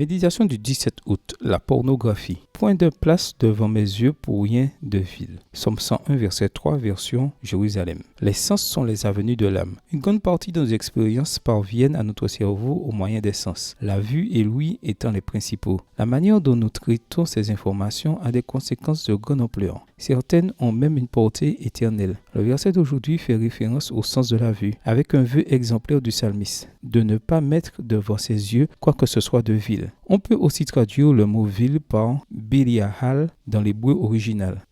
Méditation du 17 août, la pornographie. Point de place devant mes yeux pour rien de vil. Psaume 101, verset 3, version Jérusalem. Les sens sont les avenues de l'âme. Une grande partie de nos expériences parviennent à notre cerveau au moyen des sens, la vue et l'ouïe étant les principaux. La manière dont nous traitons ces informations a des conséquences de grande ampleur. Certaines ont même une portée éternelle. Le verset d'aujourd'hui fait référence au sens de la vue, avec un vœu exemplaire du psalmiste, de ne pas mettre devant ses yeux quoi que ce soit de vil. On peut aussi traduire le mot vil par Belial dans l'hébreu original,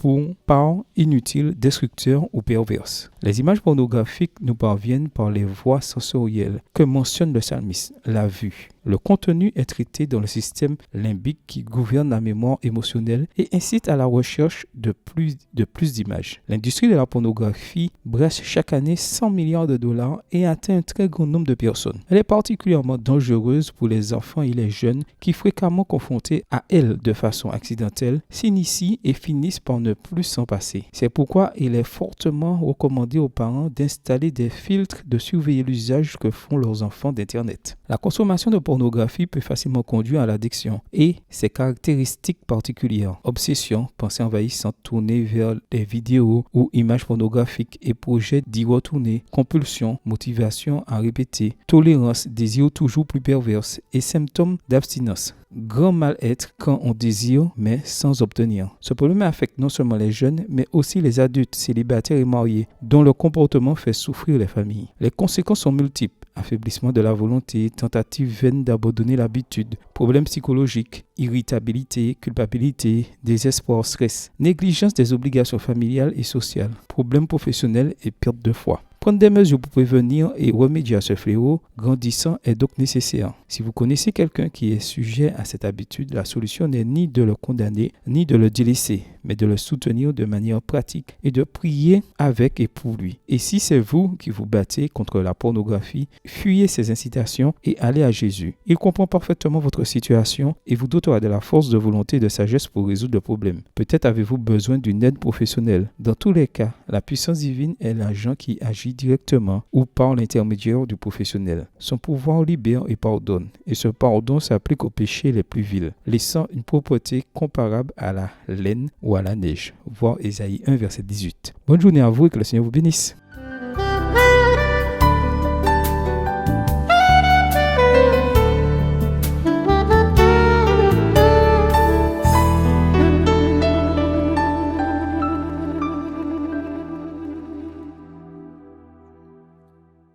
par inutile, destructeur ou perverse. Les images pornographiques nous parviennent par les voies sensorielles que mentionne le psalmiste, la vue. Le contenu est traité dans le système limbique qui gouverne la mémoire émotionnelle et incite à la recherche de plus d'images. L'industrie de la pornographie brasse chaque année 100 milliards de dollars et atteint un très grand nombre de personnes. Elle est particulièrement dangereuse pour les enfants et les jeunes qui, fréquemment confrontés à elle de façon accidentelle, s'initient et finissent par ne plus s'en passer. C'est pourquoi il est fortement recommandé aux parents d'installer des filtres de surveiller l'usage que font leurs enfants d'Internet. La consommation de pornographie peut facilement conduire à l'addiction et ses caractéristiques particulières. Obsession, pensée envahissante tournée vers des vidéos ou images pornographiques et projet d'y retourner. Compulsion, motivation à répéter. Tolérance, désir toujours plus perverse et symptômes d'abstinence. Grand mal-être quand on désire mais sans obtenir. Ce problème affecte non seulement les jeunes mais aussi les adultes célibataires et mariés dont le comportement fait souffrir les familles. Les conséquences sont multiples. Affaiblissement de la volonté, tentative vaine d'abandonner l'habitude, problèmes psychologiques, irritabilité, culpabilité, désespoir, stress, négligence des obligations familiales et sociales, problèmes professionnels et perte de foi. Prendre des mesures pour prévenir et remédier à ce fléau grandissant est donc nécessaire. Si vous connaissez quelqu'un qui est sujet à cette habitude, la solution n'est ni de le condamner, ni de le délaisser, mais de le soutenir de manière pratique et de prier avec et pour lui. Et si c'est vous qui vous battez contre la pornographie, fuyez ces incitations et allez à Jésus. Il comprend parfaitement votre situation et vous dotera de la force de volonté et de sagesse pour résoudre le problème. Peut-être avez-vous besoin d'une aide professionnelle. Dans tous les cas, la puissance divine est l'agent qui agit directement ou par l'intermédiaire du professionnel. Son pouvoir libère et pardonne, et ce pardon s'applique aux péchés les plus vils, laissant une propreté comparable à la laine ou à la neige. Voir Ésaïe 1, verset 18. Bonne journée à vous et que le Seigneur vous bénisse.